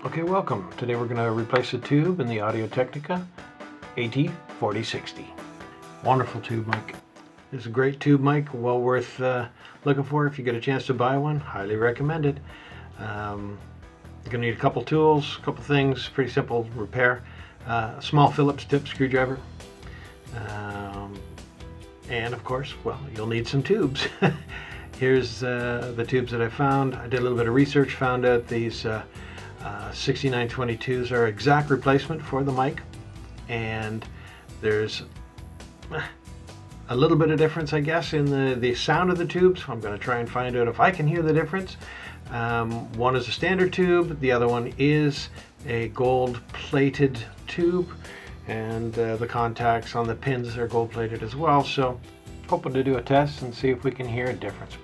Okay, welcome. Today we're going to replace a tube in the Technica AT 4060. Wonderful tube mic. This is a great tube mic, well worth looking for if you get a chance to buy one. Highly recommend it. You're going to need a couple tools, a couple things, pretty simple repair. A small Phillips tip screwdriver. And of course, well, you'll need some tubes. Here's the tubes that I found. I did a little bit of research, found out these 6922s are exact replacement for the mic, and there's a little bit of difference, I guess, in the sound of the tubes. I'm going to try and find out if I can hear the difference. One is a standard tube, the other one is a gold plated tube, and the contacts on the pins are gold plated as well, so hoping to do a test and see if we can hear a difference.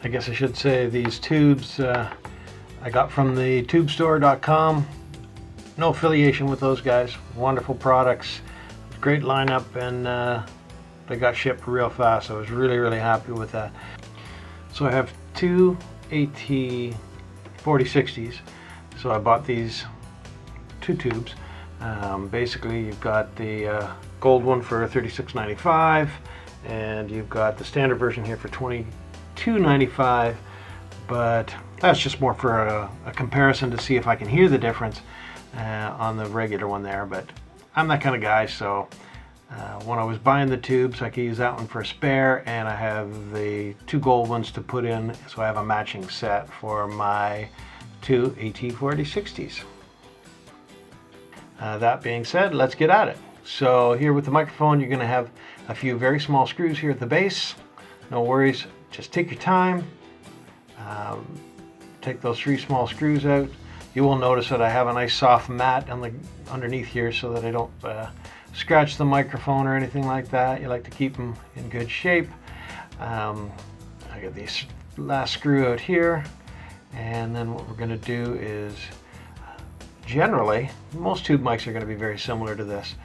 I guess I should say these tubes I got from the tubestore.com. No affiliation with those guys. Wonderful products, great lineup, and they got shipped real fast. I was really happy with that. So I have two AT 4060s. So I bought these two tubes. Basically, you've got the gold one for $36.95, and you've got the standard version here for $22.95. But that's just more for a comparison to see if I can hear the difference on the regular one there. But I'm that kind of guy, so when I was buying the tubes, I could use that one for a spare, and I have the two gold ones to put in, so I have a matching set for my two AT 4060s. That being said, let's get at it. So here with the microphone, you're going to have a few very small screws here at the base. No worries, just take your time. Take those three small screws out. You will notice that I have a nice soft mat underneath here so that I don't scratch the microphone or anything like that. You like to keep them in good shape. I got this last screw out here, and then what we're going to do is generally, most tube mics are going to be very similar to this.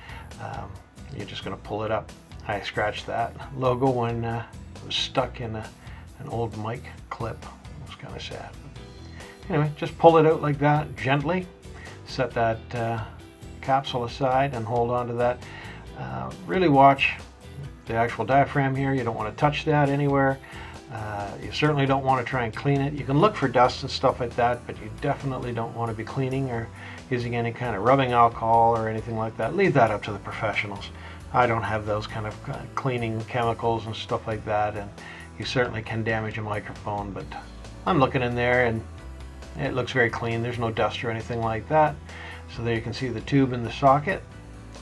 You're just going to pull it up. I scratched that logo when it was stuck in an old mic clip. It was kind of sad. Anyway, just pull it out like that gently. Set that capsule aside and hold on to that. Really watch the actual diaphragm here. You don't want to touch that anywhere. You certainly don't want to try and clean it. You can look for dust and stuff like that, but you definitely don't want to be cleaning or using any kind of rubbing alcohol or anything like that. Leave that up to the professionals. I don't have those kind of cleaning chemicals and stuff like that, and you certainly can damage a microphone, but I'm looking in there and it looks very clean. There's no dust or anything like that. So there you can see the tube in the socket,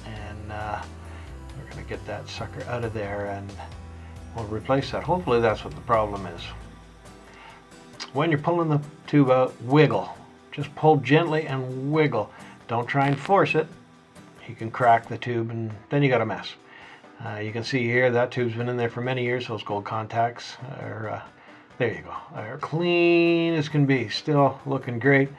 and we're going to get that sucker out of there and we'll replace that. Hopefully that's what the problem is. When you're pulling the tube out, wiggle. Just pull gently and wiggle. Don't try and force it. You can crack the tube and then you got a mess. You can see here that tube's been in there for many years. Those gold contacts are, there you go, are clean as can be. Still looking great.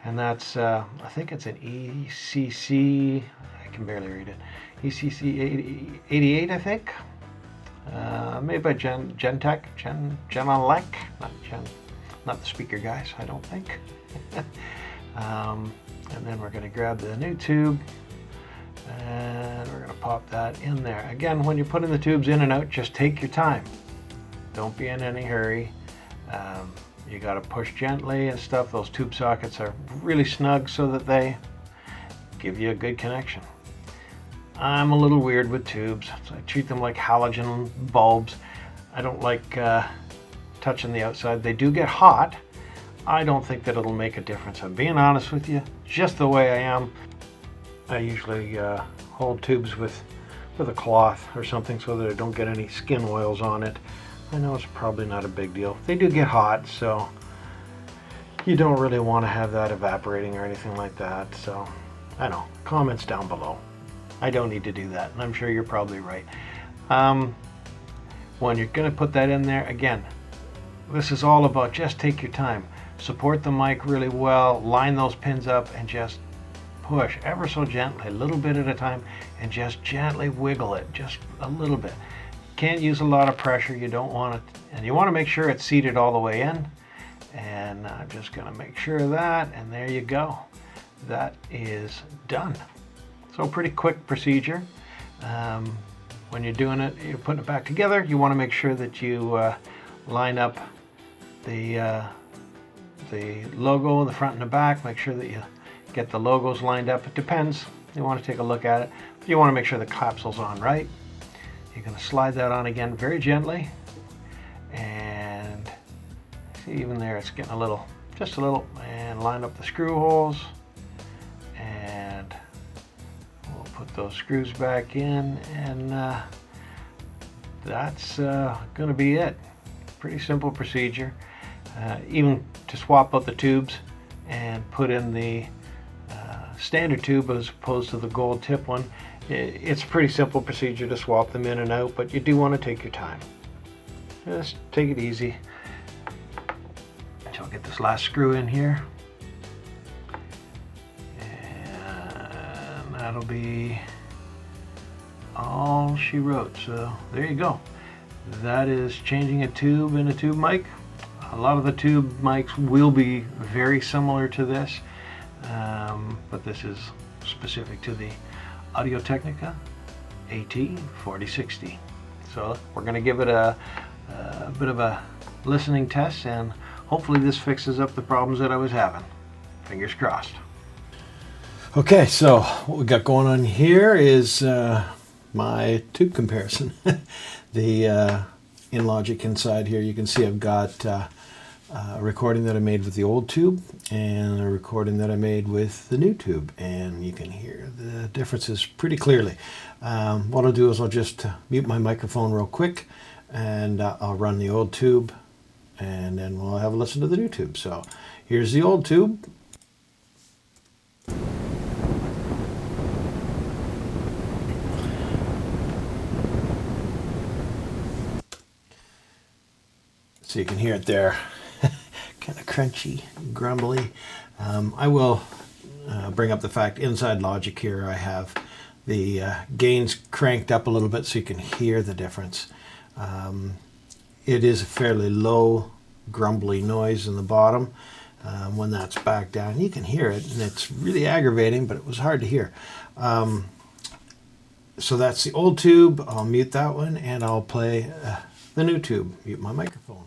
And that's, I think it's an ECC, I can barely read it, ECC 88, I think. Made by Genelec, not the speaker guys, I don't think. And then we're going to grab the new tube and we're going to pop that in there. Again, when you're putting the tubes in and out, just take your time. Don't be in any hurry. You got to push gently and stuff. Those tube sockets are really snug so that they give you a good connection. I'm a little weird with tubes. So I treat them like halogen bulbs. I don't like touching the outside. They do get hot. I don't think that it'll make a difference. I'm being honest with you, just the way I am. I usually hold tubes with a cloth or something so that I don't get any skin oils on it. I know it's probably not a big deal. They do get hot, so you don't really want to have that evaporating or anything like that. So I know, comments down below. I don't need to do that, and I'm sure you're probably right. When you're going to put that in there, again, this is all about just take your time. Support the mic really well, line those pins up, and just push ever so gently, a little bit at a time, and just gently wiggle it, just a little bit. Can't use a lot of pressure, you don't want it, and you want to make sure it's seated all the way in. And I'm just going to make sure of that, and there you go. That is done. So pretty quick procedure. When you're doing it, you're putting it back together, you want to make sure that you line up the logo in the front and the back. Make sure that you get the logos lined up. It depends. You want to take a look at it, but you want to make sure the capsule's on right. You're going to slide that on again very gently, and see, even there it's getting a little, just a little, and line up the screw holes, and we'll put those screws back in, and that's going to be it. Pretty simple procedure. Even to swap out the tubes and put in the standard tube as opposed to the gold tip one, it's a pretty simple procedure to swap them in and out, but you do want to take your time. Just take it easy. So I'll get this last screw in here, and that'll be all she wrote. So there you go. That is changing a tube in a tube mic. A lot of the tube mics will be very similar to this, but this is specific to the Technica AT 4060. So we're going to give it a bit of a listening test, and hopefully this fixes up the problems that I was having. Fingers crossed. Okay, so what we got going on here is my tube comparison. In Logic inside here, you can see I've got a recording that I made with the old tube and a recording that I made with the new tube, and you can hear the differences pretty clearly. What I'll do is I'll just mute my microphone real quick, and I'll run the old tube, and then we'll have a listen to the new tube. So here's the old tube. So you can hear it there, kind of crunchy, grumbly. I will bring up the fact inside Logic here I have the gains cranked up a little bit so you can hear the difference. It is a fairly low, grumbly noise in the bottom. When that's back down, you can hear it, and it's really aggravating, but it was hard to hear. So that's the old tube. I'll mute that one, and I'll play the new tube. Mute my microphone.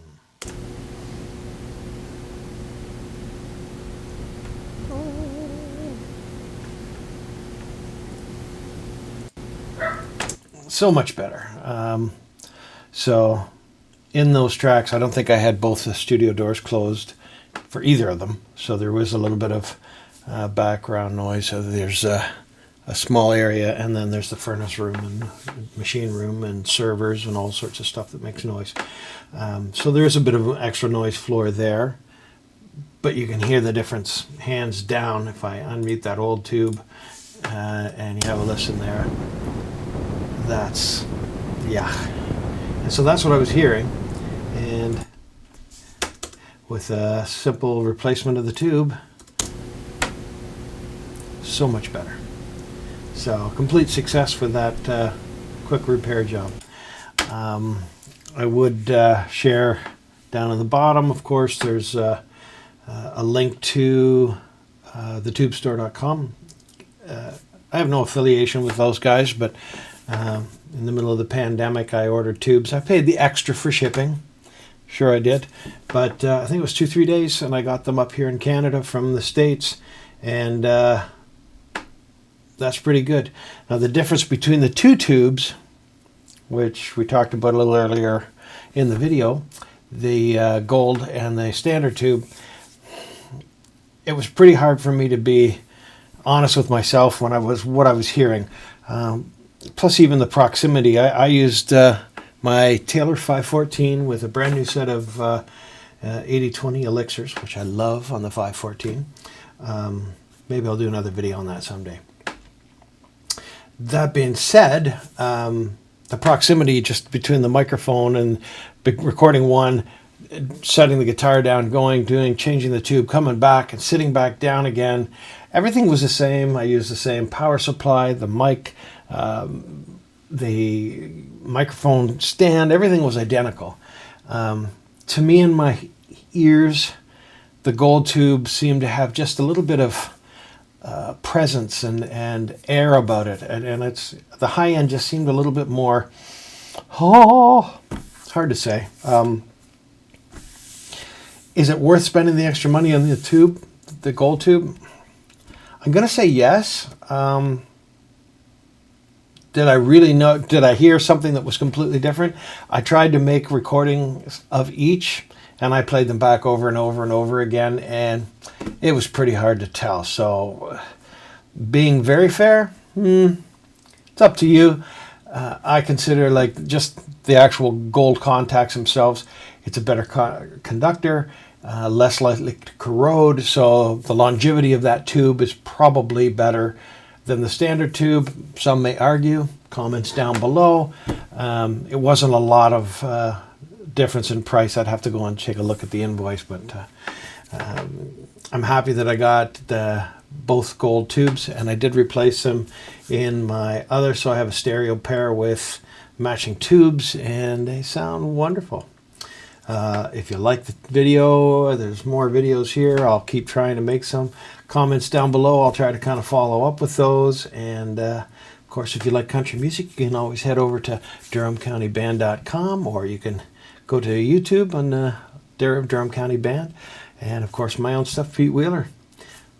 So much better. So in those tracks, I don't think I had both the studio doors closed for either of them, so there was a little bit of background noise. So there's a small area, and then there's the furnace room and machine room and servers and all sorts of stuff that makes noise. So there's a bit of an extra noise floor there, but you can hear the difference hands down if I unmute that old tube and you have a listen there. That's, yeah. And so that's what I was hearing, and with a simple replacement of the tube, so much better. So complete success for that quick repair job. I would share down at the bottom, of course, there's a link to thetubestore.com. I have no affiliation with those guys, but in the middle of the pandemic, I ordered tubes. I paid the extra for shipping. Sure I did. But I think it was 2-3 days, and I got them up here in Canada from the States, and that's pretty good. Now, the difference between the two tubes, which we talked about a little earlier in the video, the gold and the standard tube, it was pretty hard for me to be honest with myself when what I was hearing. Plus, even the proximity. I used my Taylor 514 with a brand new set of 80/20 elixirs, which I love on the 514. Maybe I'll do another video on that someday. That being said, the proximity just between the microphone and recording one setting the guitar down, changing the tube, coming back and sitting back down again. Everything was the same. I used the same power supply, the mic, the microphone stand, everything was identical. To me, in my ears, the gold tube seemed to have just a little bit of presence and air about it, and it's the high end just seemed a little bit more. It's hard to say. Is it worth spending the extra money on the tube, the gold tube? I'm gonna say yes. Did I hear something that was completely different? I tried to make recordings of each, and I played them back over and over and over again, and it was pretty hard to tell. So, being very fair, it's up to you. I consider like just the actual gold contacts themselves, it's a better conductor, less likely to corrode, so the longevity of that tube is probably better than the standard tube. Some may argue. Comments down below. It wasn't a lot of difference in price. I'd have to go and take a look at the invoice, but I'm happy that I got both gold tubes, and I did replace them in my other, so I have a stereo pair with matching tubes, and they sound wonderful. If you like the video, there's more videos here. I'll keep trying to make some. Comments down below, I'll try to kind of follow up with those. And of course, if you like country music, you can always head over to DurhamCountyBand.com, or you can go to YouTube on Durham County Band. And of course, my own stuff, Pete Wheeler.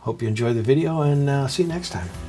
Hope you enjoy the video, and see you next time.